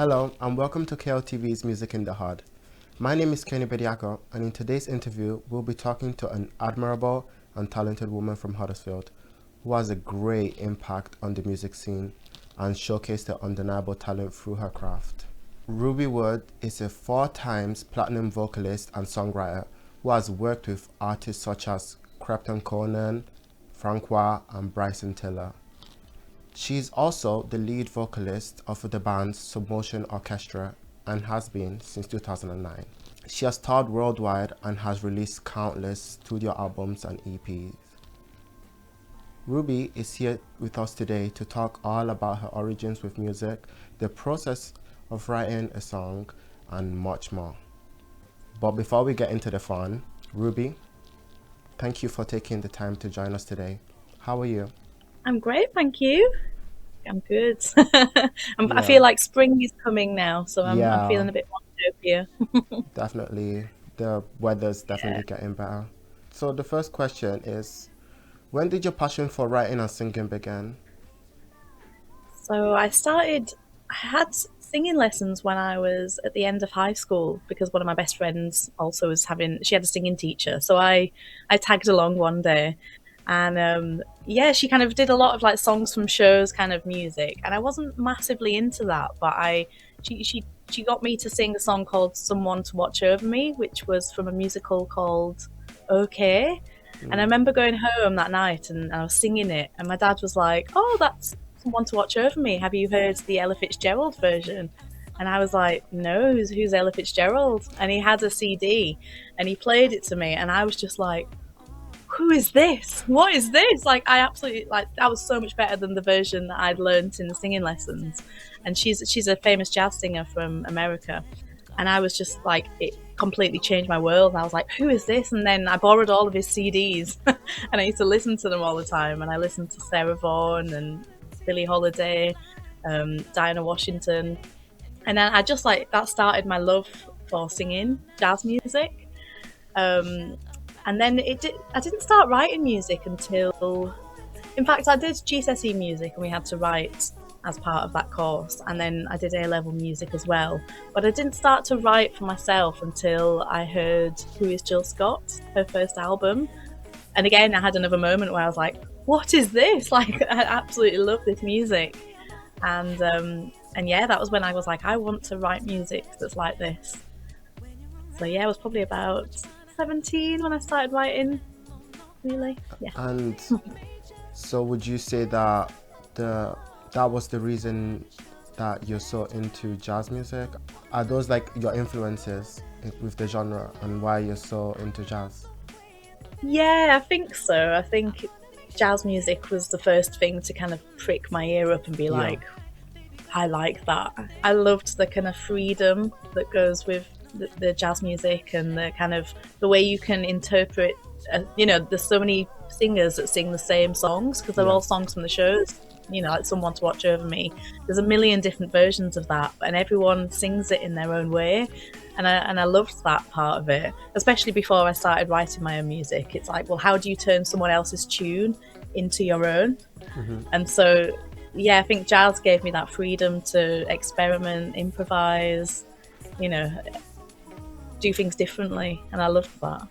Hello and welcome to KLTV's Music in the Hudd. My name is Keoni Bediakoh, and in today's interview we'll be talking to an admirable and talented woman from Huddersfield who has a great impact on the music scene and showcased her undeniable talent through her craft. Ruby Wood is a 4 times platinum vocalist and songwriter who has worked with artists such as Krept Konan, Wah and Bryson Tiller. She is also the lead vocalist of the band Submotion Orchestra and has been since 2009. She has toured worldwide and has released countless studio albums and EPs. Ruby is here with us today to talk all about her origins with music, the process of writing a song, and much more. But before we get into the fun, Ruby, thank you for taking the time to join us today. How are you? I'm great, thank you. I'm good. I feel like spring is coming now, so I'm feeling a bit more happier. Definitely. The weather's definitely getting better. So the first question is, when did your passion for writing and singing begin? So I had singing lessons when I was at the end of high school because one of my best friends also she had a singing teacher. So I tagged along one day. And she kind of did a lot of like songs from shows kind of music, and I wasn't massively into that, but she got me to sing a song called Someone to Watch Over Me, which was from a musical called Okay. And I remember going home that night and I was singing it, and my dad was like, "Oh, that's Someone to Watch Over Me. Have you heard the Ella Fitzgerald version?" And I was like, "No, who's Ella Fitzgerald?" And he had a CD and he played it to me, and I was just like, who is this? What is this? Like, I absolutely, like, that was so much better than the version that I'd learnt in the singing lessons. And she's a famous jazz singer from America. And I was just like, it completely changed my world. And I was like, who is this? And then I borrowed all of his CDs and I used to listen to them all the time. And I listened to Sarah Vaughan and Billie Holiday, Diana Washington. And then I just like, that started my love for singing jazz music. And then I didn't start writing music until, in fact, I did GCSE music and we had to write as part of that course. And then I did A-level music as well. But I didn't start to write for myself until I heard Who is Jill Scott, her first album. And again, I had another moment where I was like, what is this? Like, I absolutely love this music. And that was when I was like, I want to write music that's like this. So yeah, it was probably about 17 when I started writing, really. Yeah. And so would you say that that was the reason that you're so into jazz music? Are those like your influences with the genre and why you're so into jazz? Yeah, I think so. I think jazz music was the first thing to kind of prick my ear up and be like, I like that. I loved the kind of freedom that goes with the jazz music and the kind of the way you can interpret there's so many singers that sing the same songs because they're all songs from the shows, like Someone to Watch Over Me. There's a million different versions of that and everyone sings it in their own way, and I loved that part of it, especially before I started writing my own music. It's like, well, how do you turn someone else's tune into your own? And so I think jazz gave me that freedom to experiment, improvise, do things differently, and I loved that.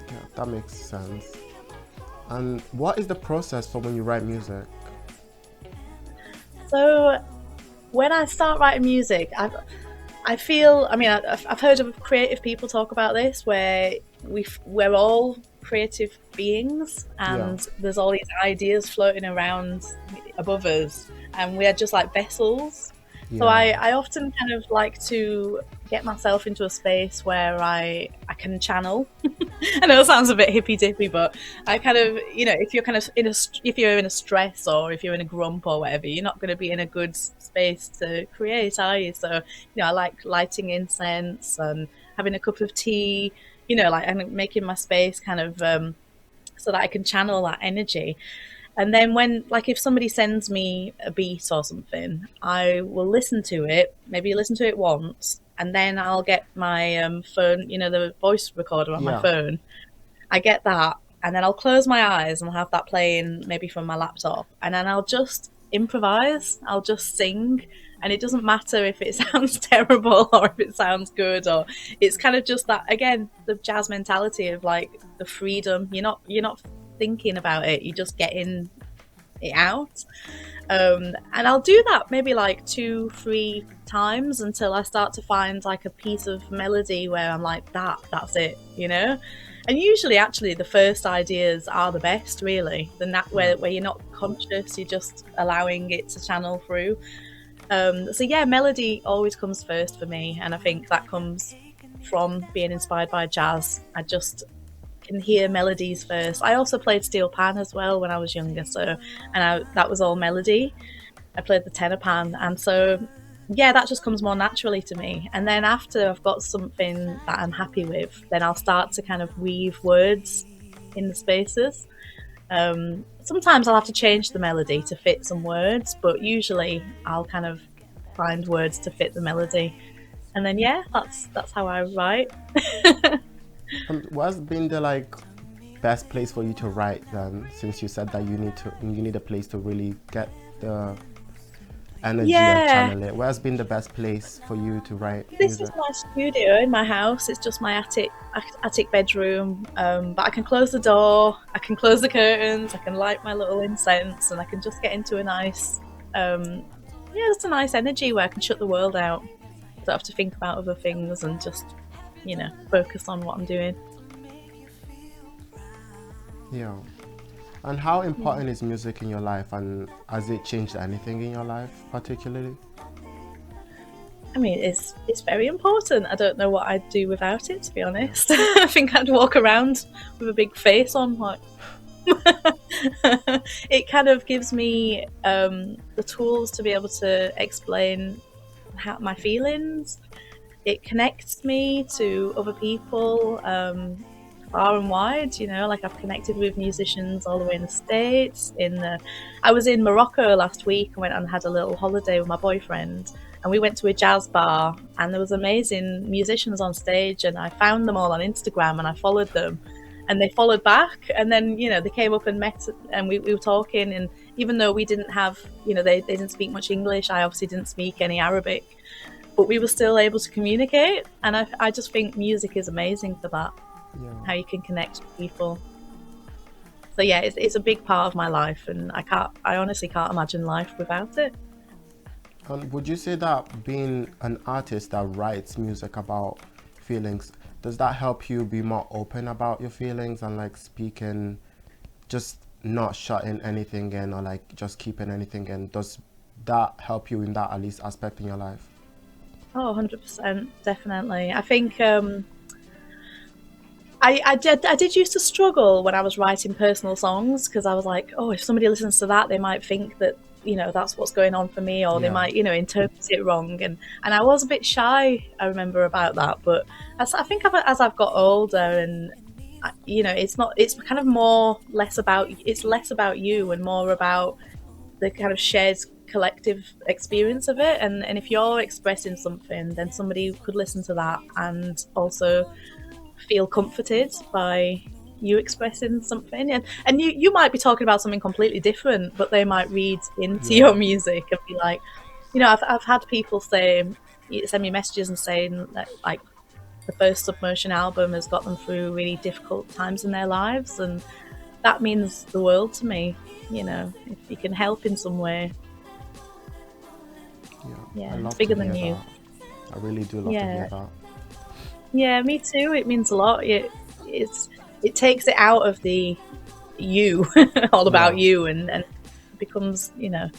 Yeah, that makes sense. And what is the process for when you write music? So when I start writing music, I've heard of creative people talk about this, where we're all creative beings and there's all these ideas floating around above us and we are just like vessels. So I often kind of like to get myself into a space where I can channel. I know it sounds a bit hippy-dippy, but I kind of, if you're kind of if you're in a stress or if you're in a grump or whatever, you're not going to be in a good space to create, are you? So, I like lighting incense and having a cup of tea, and making my space kind of so that I can channel that energy. And then if somebody sends me a beat or something, I will listen to it, maybe listen to it once, and then I'll get my phone, the voice recorder on my phone. I get that, and then I'll close my eyes and I'll have that playing maybe from my laptop, and then I'll just improvise. I'll just sing And it doesn't matter if it sounds terrible or if it sounds good, or it's kind of just that, again, the jazz mentality of like the freedom. You're not thinking about it, you're just getting it out. And I'll do that maybe like 2-3 times until I start to find like a piece of melody where I'm like, that's it, you know. And usually actually the first ideas are the best, really, than that, where you're not conscious, you're just allowing it to channel through. So yeah, melody always comes first for me, and I think that comes from being inspired by jazz. I just can hear melodies first. I also played steel pan as well when I was younger, that was all melody. I played the tenor pan, and so yeah, that just comes more naturally to me. And then after I've got something that I'm happy with, then I'll start to kind of weave words in the spaces. Sometimes I'll have to change the melody to fit some words, but usually I'll kind of find words to fit the melody. And then yeah, that's how I write. What's been the like best place for you to write then, since you said that you need a place to really get the energy and channel it? Where's been the best place for you to write This music? is my studio in my house. It's just my attic bedroom, but I can close the door, I can close the curtains, I can light my little incense, and I can just get into a nice just a nice energy where I can shut the world out. I don't have to think about other things and just, you know, focus on what I'm doing. Yeah. And how important is music in your life, and has it changed anything in your life particularly? I mean, it's very important. I don't know what I'd do without it, to be honest. I think I'd walk around with a big face on, like. It kind of gives me the tools to be able to explain my feelings. It connects me to other people far and wide, you know, like I've connected with musicians all the way in the States. I was in Morocco last week. I went and had a little holiday with my boyfriend, and we went to a jazz bar, and there was amazing musicians on stage, and I found them all on Instagram and I followed them, and they followed back, and then, you know, they came up and met, and we were talking, and even though we didn't have, you know, they didn't speak much English, I obviously didn't speak any Arabic, but we were still able to communicate. And I just think music is amazing for that. Yeah. How you can connect with people. So yeah, it's a big part of my life, and I honestly can't imagine life without it. And would you say that being an artist that writes music about feelings, does that help you be more open about your feelings and like speaking, just not shutting anything in, or like just keeping anything in? Does that help you in that at least aspect in your life? Oh, 100%, definitely. I think I did used to struggle when I was writing personal songs, because I was like, oh, if somebody listens to that, they might think that, you know, that's what's going on for me, or they might, you know, interpret it wrong. And I was a bit shy, I remember, about that. But I think as I've got older, and you know, it's kind of less about you and more about the kind of shared collective experience of it. And if you're expressing something, then somebody could listen to that and also feel comforted by you expressing something, and you might be talking about something completely different, but they might read into your music and be like, you know, I've had people send me messages and saying that like the first Submotion album has got them through really difficult times in their lives, and that means the world to me, you know, if you can help in some way. Yeah, it's bigger than you. I really do love to hear that. Yeah, me too. It means a lot. It takes it out of the you, all about you, and it becomes, you know,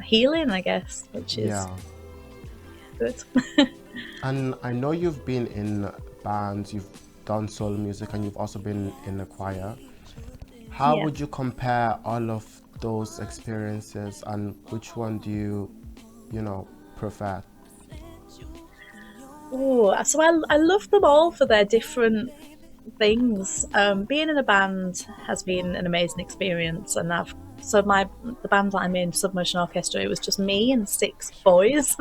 healing, I guess, which is good. And I know you've been in bands, you've done solo music, and you've also been in a choir. How would you compare all of those experiences, and which one do you know, prefer? Oh, so I love them all for their different things. Being in a band has been an amazing experience, and the band that I'm in, Submotion Orchestra, it was just me and 6 boys,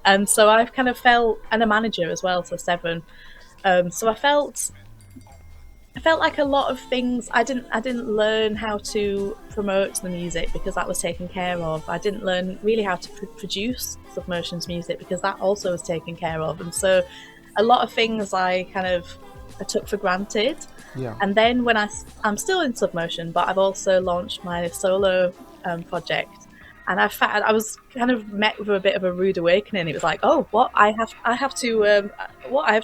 and so I've kind of felt, and a manager as well, so 7. So I felt I felt like a lot of things I didn't learn how to promote the music because that was taken care of. I didn't learn really how to produce Submotion's music because that also was taken care of. And so a lot of things I took for granted. Yeah. And then when I'm still in Submotion, but I've also launched my solo project. And I was kind of met with a bit of a rude awakening. It was like, oh, what I have to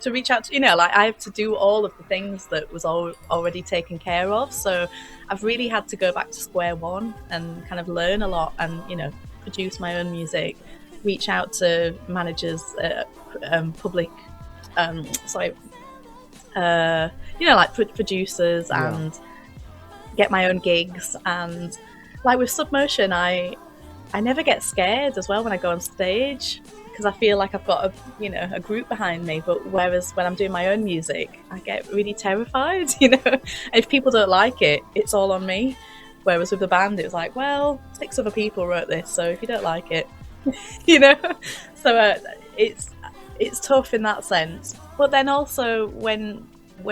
reach out to, like I have to do all of the things that was already taken care of. So I've really had to go back to square one and kind of learn a lot and produce my own music, reach out to managers, public, like producers, and get my own gigs. And like with Submotion, I never get scared as well when I go on stage because I feel like I've got a group behind me. But whereas when I'm doing my own music, I get really terrified. If people don't like it, it's all on me. Whereas with the band, it was like, well, 6 other people wrote this, so if you don't like it, So it's tough in that sense. But then also when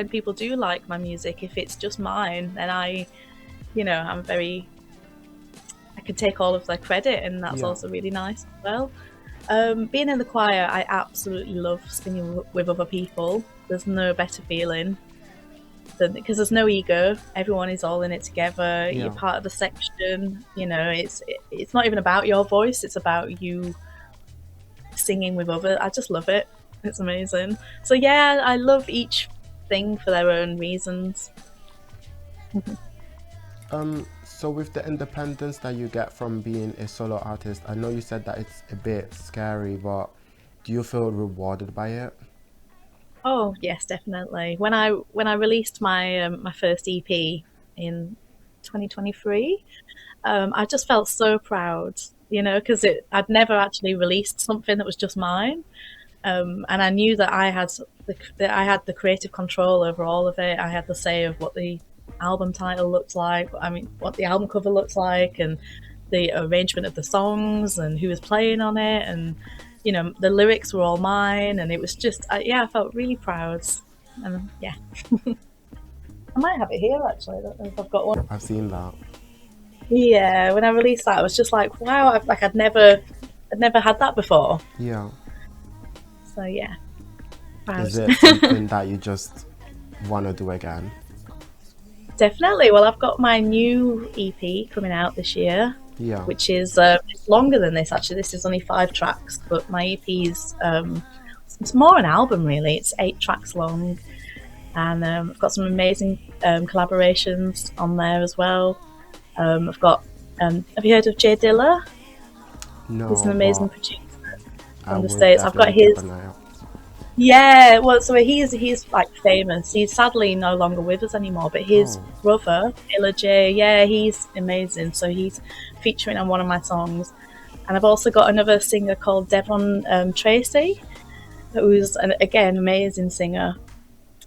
people do like my music, if it's just mine, then I can take all of their credit, and that's also really nice as well. Being in the choir, I absolutely love singing with other people. There's no better feeling because there's no ego. Everyone is all in it together. You're part of the section. It's not even about your voice. It's about you singing with others. I just love it. It's amazing. So yeah, I love each thing for their own reasons. So with the independence that you get from being a solo artist, I know you said that it's a bit scary, but do you feel rewarded by it? Oh yes, definitely. When I released my my first EP in 2023, I just felt so proud, because I'd never actually released something that was just mine, and I knew that I had the creative control over all of it. I had the say of what the album title looks like, what the album cover looks like, and the arrangement of the songs, and who was playing on it, and the lyrics were all mine, and it was just I felt really proud. And I might have it here actually. I don't know if I've got one. I've seen that. Yeah, when I released that, I was just like, wow, I'd never had that before. Yeah. So yeah, proud. Is it something that you just want to do again? Definitely. Well, I've got my new EP coming out this year, which is it's longer than this. Actually, this is only 5 tracks, but my EP is it's more an album really. It's 8 tracks long, and I've got some amazing collaborations on there as well. I've got have you heard of Jay Diller? No. He's an amazing producer from the States. I've got his. Yeah, well, so he's like famous. He's sadly no longer with us anymore, but his brother, Illa J, he's amazing. So he's featuring on one of my songs. And I've also got another singer called Devon Tracy, who's again amazing singer.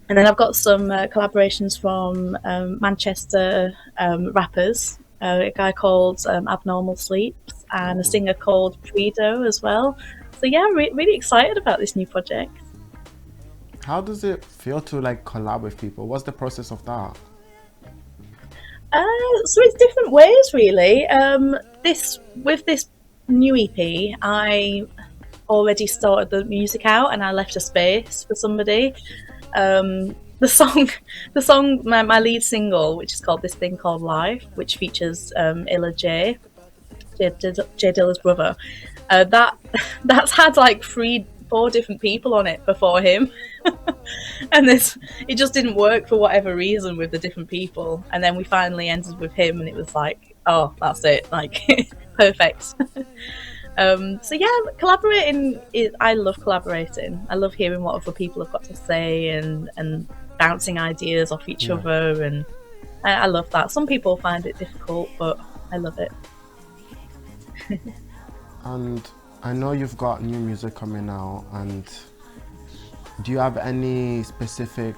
And then I've got some collaborations from Manchester rappers, a guy called Abnormal Sleeps, and a singer called Predo as well. So yeah, really excited about this new project. How does it feel to collab with people? What's the process of that? So it's different ways really. With this new EP, I already started the music out and I left a space for somebody. The song, my lead single, which is called This Thing Called Life, which features Illa J Dilla's brother. That's had 4 different people on it before him. And it just didn't work for whatever reason with the different people, and then we finally ended with him, and it was like, oh, that's it, perfect. So yeah, collaborating I love collaborating. I love hearing what other people have got to say and bouncing ideas off each other, and I love that. Some people find it difficult, but I love it. And I know you've got new music coming out, and do you have any specific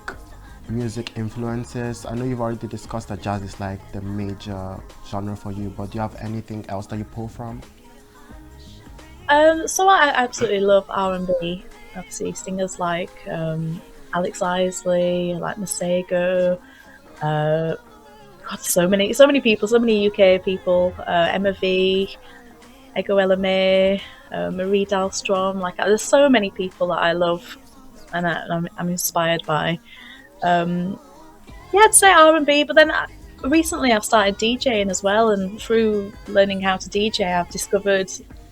music influences? I know you've already discussed that jazz is the major genre for you, but do you have anything else that you pull from? So I absolutely love R&B. Obviously singers like Alex Isley, like Masego, God, so many people, so many UK people. Emma V, Ego May, Marie Dahlstrom. Like, there's so many people that I love and I'm inspired by. Yeah, I'd say R&B, but then recently I've started DJing as well, and through learning how to DJ, I've discovered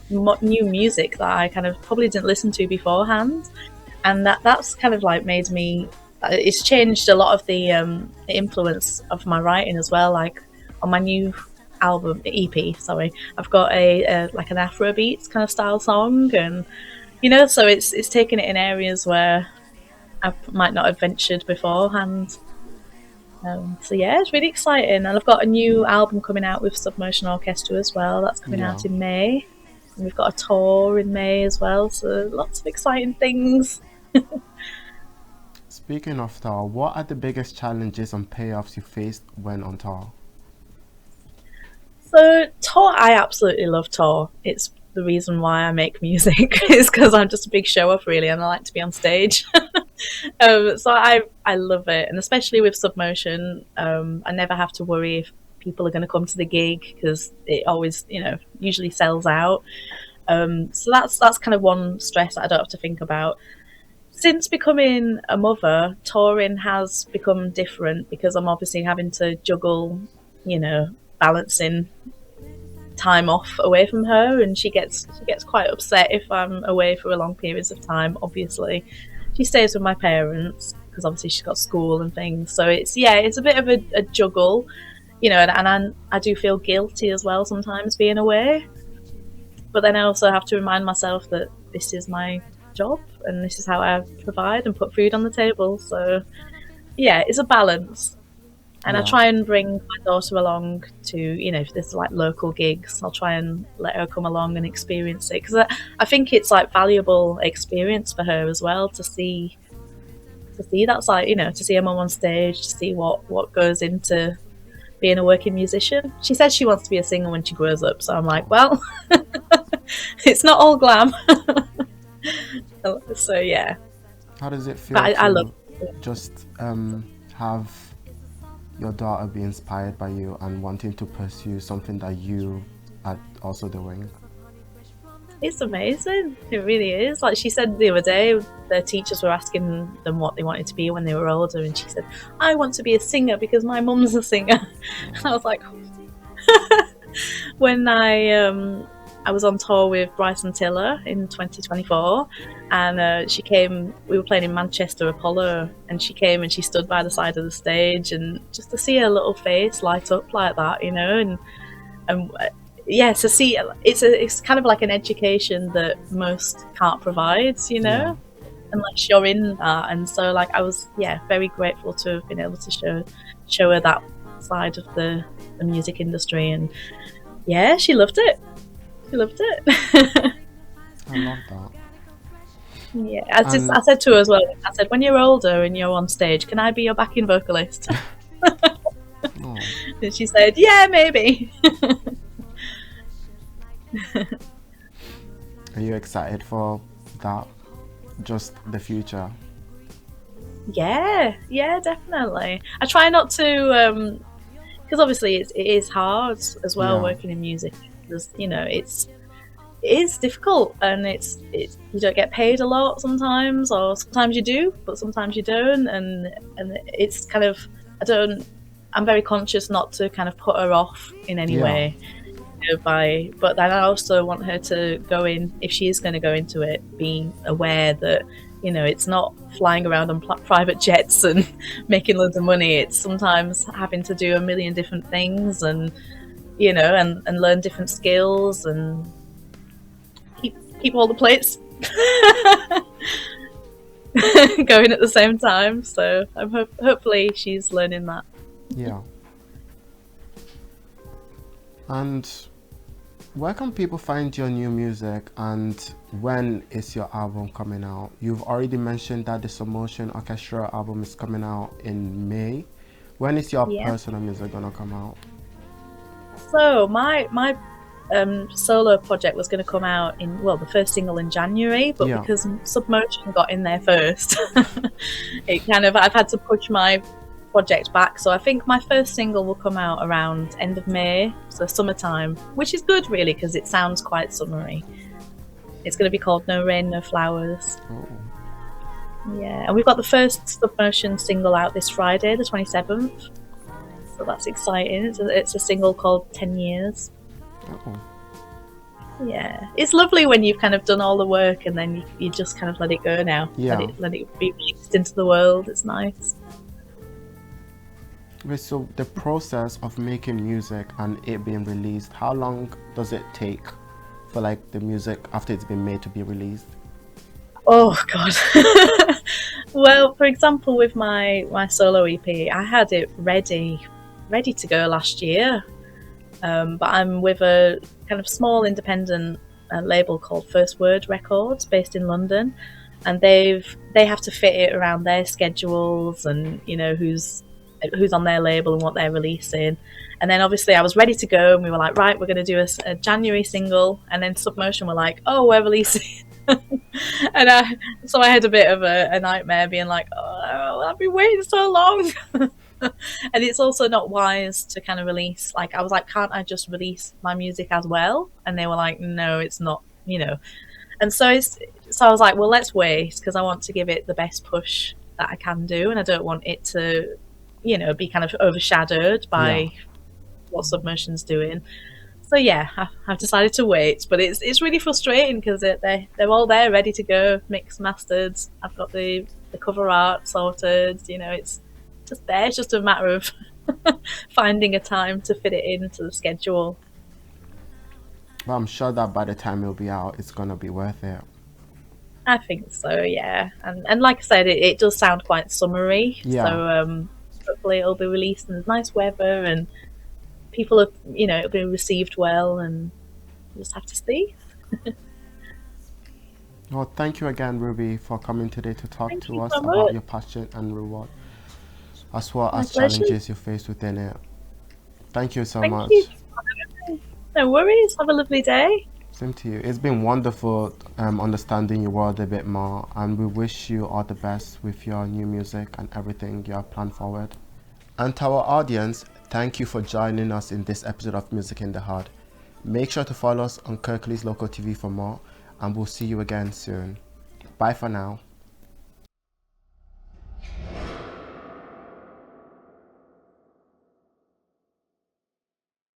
new music that I kind of probably didn't listen to beforehand, and that's kind of like made me. It's changed a lot of the influence of my writing as well. Like on my new album EP, sorry, I've got a like an Afrobeats kind of style song, and so it's taken it in areas where I might not have ventured beforehand. So yeah, it's really exciting, and I've got a new album coming out with Submotion Orchestra as well. That's coming out in May, and we've got a tour in May as well. So lots of exciting things. Speaking of tour, what are the biggest challenges and payoffs you faced when on tour? So tour, I absolutely love tour. It's the reason why I make music is because I'm just a big show off, really, and I like to be on stage. So I love it, and especially with Submotion, I never have to worry if people are going to come to the gig because it always, usually sells out. So that's kind of one stress that I don't have to think about. Since becoming a mother, touring has become different because I'm obviously having to juggle, balancing time off away from her, and she gets quite upset if I'm away for a long periods of time. Obviously, she stays with my parents because obviously she's got school and things. So it's a bit of a juggle, and I do feel guilty as well sometimes being away. But then I also have to remind myself that this is my job and this is how I provide and put food on the table. So yeah, it's a balance. And I try and bring my daughter along to, if there's like local gigs, I'll try and let her come along and experience it. Because I think it's like valuable experience for her as well to see that side, to see her mum on stage, to see what goes into being a working musician. She says she wants to be a singer when she grows up. So I'm like, well, it's not all glam. So yeah. How does it feel I love just have your daughter be inspired by you and wanting to pursue something that you are also doing? It's amazing. It really is. Like she said the other day, their teachers were asking them what they wanted to be when they were older, and she said, I want to be a singer because my mum's a singer. And I was like, when I was on tour with Bryson Tiller in 2024, and she came. We were playing in Manchester Apollo, and she came and she stood by the side of the stage, and just to see her little face light up like that, and yeah, to see it's kind of like an education that most can't provide, unless you're in that. And so, like, I was very grateful to have been able to show her that side of the music industry, and yeah, she loved it. She loved it. I love that. Yeah, I said to her as well, I said, when you're older and you're on stage, can I be your backing vocalist? Oh. And she said, yeah, maybe. Are you excited for that? Just the future? Yeah, definitely. I try not to, because obviously it is hard as well working in music. Because it is difficult, and it's you don't get paid a lot sometimes, or sometimes you do, but sometimes you don't, and it's kind of I'm very conscious not to kind of put her off in any way. But then I also want her to go in, if she is going to go into it, being aware that it's not flying around on private jets and making loads of money. It's sometimes having to do a million different things, and and learn different skills and keep all the plates going at the same time. So I'm hopefully she's learning that. Yeah. And where can people find your new music, and when is your album coming out? You've already mentioned that the Submotion Orchestra album is coming out in May. When is your personal music gonna come out? So my solo project was going to come out the first single in January, but because Submotion got in there first, I've had to push my project back. So I think my first single will come out around end of May, so summertime, which is good really because it sounds quite summery. It's going to be called No Rain, No Flowers. Oh. Yeah, and we've got the first Submotion single out this Friday, the 27th. So that's exciting. It's a single called 10 Years. Oh. Yeah, it's lovely when you've kind of done all the work and then you just kind of let it go now. Yeah. Let it be released into the world. It's nice. Wait, so the process of making music and it being released, how long does it take for like the music after it's been made to be released? Oh God. Well, for example, with my solo EP, I had it ready to go last year. But I'm with a kind of small independent label called First Word Records, based in London, and they have to fit it around their schedules and who's on their label and what they're releasing. And then obviously I was ready to go, and we were like, right, we're going to do a January single, and then Submotion were like, oh, we're releasing. And so I had a bit of a nightmare, being like, oh, I've been waiting so long. And it's also not wise to kind of release, like I was like, can't I just release my music as well? And they were like, no, it's not, and so I was like, well, let's wait, because I want to give it the best push that I can do, and I don't want it to be kind of overshadowed by what Submotion's doing. So yeah, I've decided to wait, but it's really frustrating because they're all there ready to go, mixed, mastered. I've got the cover art sorted, it's just there. It's just a matter of finding a time to fit it into the schedule. Well, I'm sure that by the time it'll be out, it's gonna be worth it. I think so, yeah. And like I said, it does sound quite summery. Yeah. So hopefully it'll be released in nice weather and people have, it'll be received well, and we'll just have to see. Well, thank you again, Ruby, for coming today to talk to us so about much. your passion and reward, as well as pleasure. challenges you face within it. Thank you so Thank much. you. No worries. Have a lovely day. Same to you. It's been wonderful understanding your world a bit more, and we wish you all the best with your new music and everything you have planned forward. And to our audience, thank you for joining us in this episode of Music in the Hudd. Make sure to follow us on Kirklees Local TV for more, and we'll see you again soon. Bye for now.